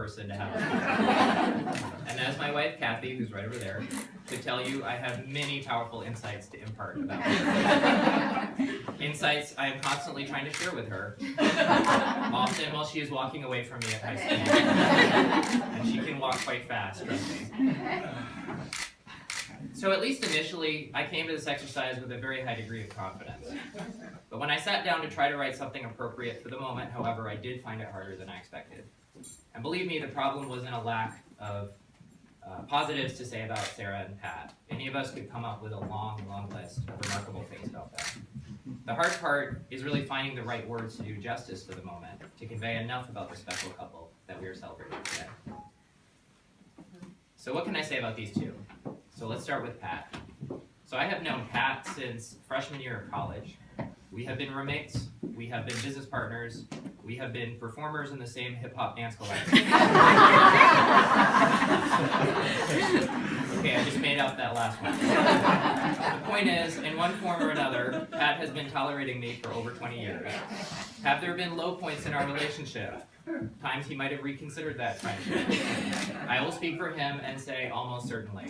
person to have. And as my wife, Kathy, who's right over there, could tell you, I have many powerful insights to impart about her. Insights I am constantly trying to share with her, often while she is walking away from me at high speed. And she can walk quite fast, trust me. So at least initially, I came to this exercise with a very high degree of confidence. But when I sat down to try to write something appropriate for the moment, however, I did find it harder than I expected. And believe me, the problem wasn't a lack of positives to say about Sara and Pat. Any of us could come up with a long, long list of remarkable things about them. The hard part is really finding the right words to do justice to the moment, to convey enough about the special couple that we are celebrating today. So what can I say about these two? So let's start with Pat. So I have known Pat since freshman year of college. We have been roommates, we have been business partners, we have been performers in the same hip-hop dance collective. Okay, I just made out that last one. The point is, in one form or another, Pat has been tolerating me for over 20 years. Have there been low points in our relationship? Times he might have reconsidered that friendship. I will speak for him and say almost certainly.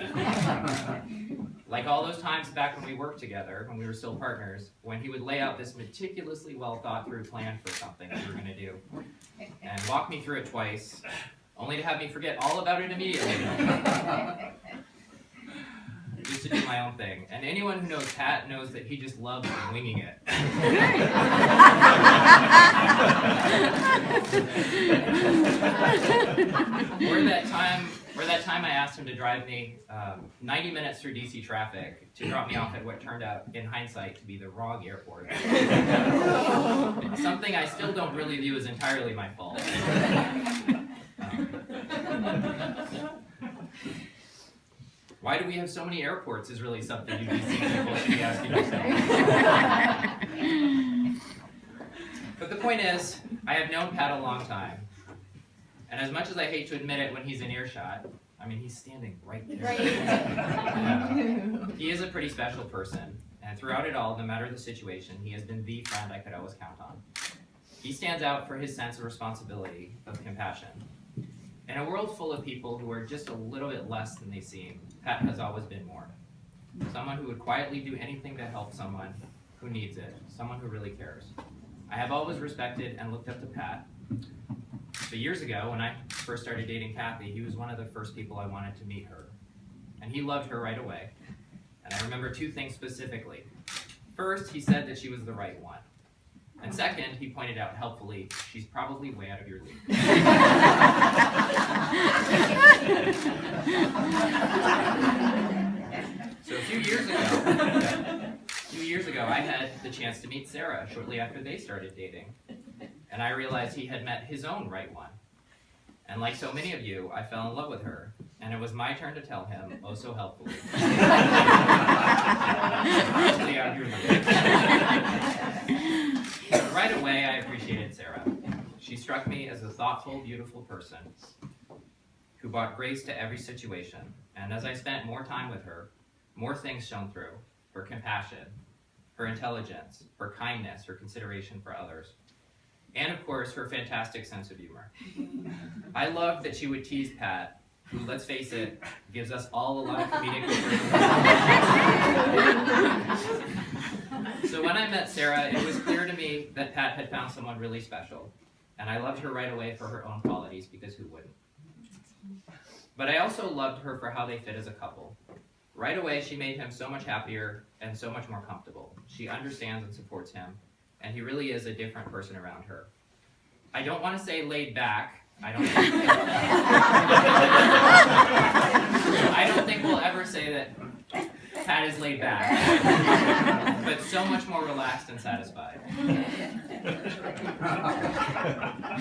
Like all those times back when we worked together, when we were still partners, when he would lay out this meticulously well thought through plan for something that we were going to do, and walk me through it twice, only to have me forget all about it immediately. Just to do my own thing. And anyone who knows Pat knows that he just loves winging it. Or that time I asked him to drive me 90 minutes through DC traffic to drop me off at what turned out, in hindsight, to be the wrong airport. Something I still don't really view as entirely my fault. Why do we have so many airports is really something you DC people should be asking yourself. But the point is, I have known Pat a long time. And as much as I hate to admit it when he's in earshot, I mean, he's standing right there. He is a pretty special person. And throughout it all, no matter the situation, he has been the friend I could always count on. He stands out for his sense of responsibility, of compassion. In a world full of people who are just a little bit less than they seem, Pat has always been more. Someone who would quietly do anything to help someone who needs it, someone who really cares. I have always respected and looked up to Pat. So years ago, when I first started dating Kathy, he was one of the first people I wanted to meet her. And he loved her right away. And I remember two things specifically. First, he said that she was the right one. And second, he pointed out helpfully, she's probably way out of your league. So a few years ago, I had the chance to meet Sara shortly after they started dating. And I realized he had met his own right one. And like so many of you, I fell in love with her. And it was my turn to tell him, oh so helpfully. Probably out of your league. But right away, I appreciated Sara. She struck me as a thoughtful, beautiful person who brought grace to every situation. And as I spent more time with her, more things shone through. Her compassion, her intelligence, her kindness, her consideration for others. And of course, her fantastic sense of humor. I loved that she would tease Pat, who, let's face it, gives us all a lot of comedic relief. So when I met Sara, it was clear to me that Pat had found someone really special. And I loved her right away for her own qualities, because who wouldn't? But I also loved her for how they fit as a couple. Right away, she made him so much happier and so much more comfortable. She understands and supports him, and he really is a different person around her. I don't want to say laid back. I don't think we'll ever say that Pat is laid back, but so much more relaxed and satisfied.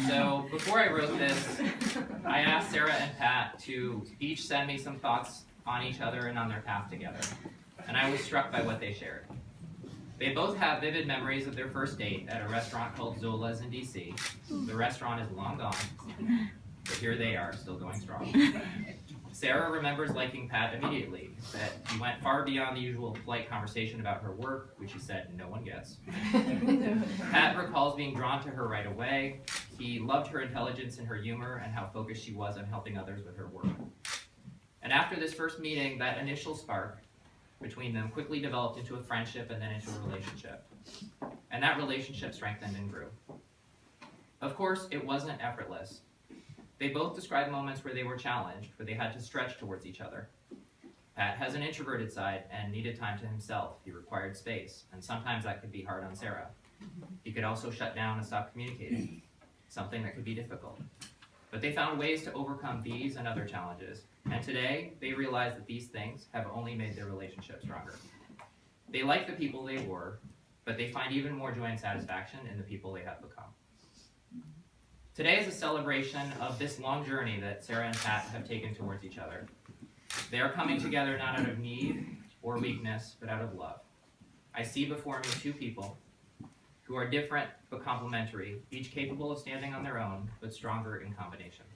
So before I wrote this, I asked Sara and Pat to each send me some thoughts on each other and on their path together, and I was struck by what they shared. They both have vivid memories of their first date at a restaurant called Zola's in DC. The restaurant is long gone, but here they are, still going strong. Sara remembers liking Pat immediately, that he went far beyond the usual polite conversation about her work, which he said no one gets. Pat recalls being drawn to her right away. He loved her intelligence and her humor and how focused she was on helping others with her work. And after this first meeting, that initial spark between them quickly developed into a friendship and then into a relationship. And that relationship strengthened and grew. Of course, it wasn't effortless. They both described moments where they were challenged, where they had to stretch towards each other. Pat has an introverted side and needed time to himself. He required space, and sometimes that could be hard on Sara. He could also shut down and stop communicating, something that could be difficult. But they found ways to overcome these and other challenges, and today they realize that these things have only made their relationship stronger. They like the people they were, but they find even more joy and satisfaction in the people they have become. Today is a celebration of this long journey that Sara and Pat have taken towards each other. They are coming together not out of need or weakness, but out of love. I see before me two people who are different but complementary, each capable of standing on their own, but stronger in combination.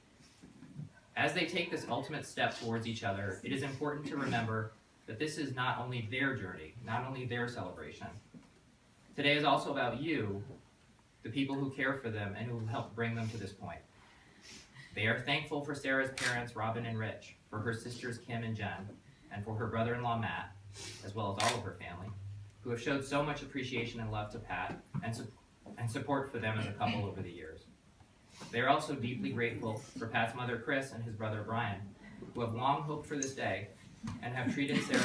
As they take this ultimate step towards each other, it is important to remember that this is not only their journey, not only their celebration. Today is also about you, the people who care for them and who helped bring them to this point. They are thankful for Sara's parents, Robin and Rich, for her sisters, Kim and Jen, and for her brother-in-law, Matt, as well as all of her family, who have showed so much appreciation and love to Pat and support for them as a couple over the years. They are also deeply grateful for Pat's mother, Chris, and his brother, Brian, who have long hoped for this day and have treated Sara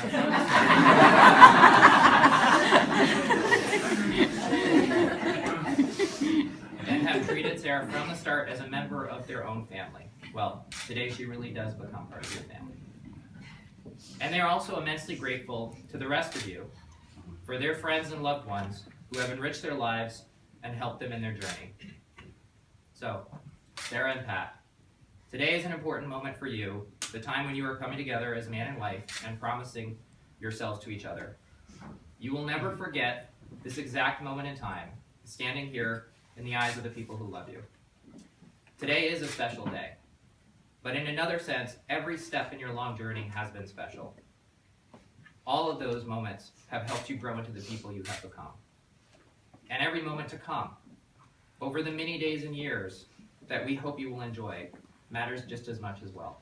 from the start as a member of their own family. Well, today she really does become part of your family. And they are also immensely grateful to the rest of you for their friends and loved ones who have enriched their lives and helped them in their journey. So, Sara and Pat, today is an important moment for you, the time when you are coming together as man and wife and promising yourselves to each other. You will never forget this exact moment in time, standing here in the eyes of the people who love you. Today is a special day, but in another sense, every step in your long journey has been special. All of those moments have helped you grow into the people you have become. And every moment to come, over the many days and years that we hope you will enjoy, matters just as much as well.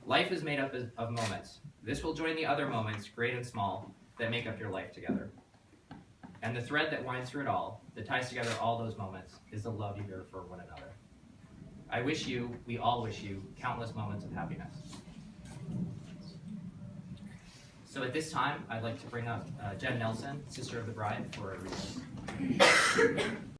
Life is made up of moments. This will join the other moments, great and small, that make up your life together. And the thread that winds through it all, that ties together all those moments, is the love you bear for one another. I wish you, we all wish you, countless moments of happiness. So at this time, I'd like to bring up Jen Nelson, sister of the bride, for a reading.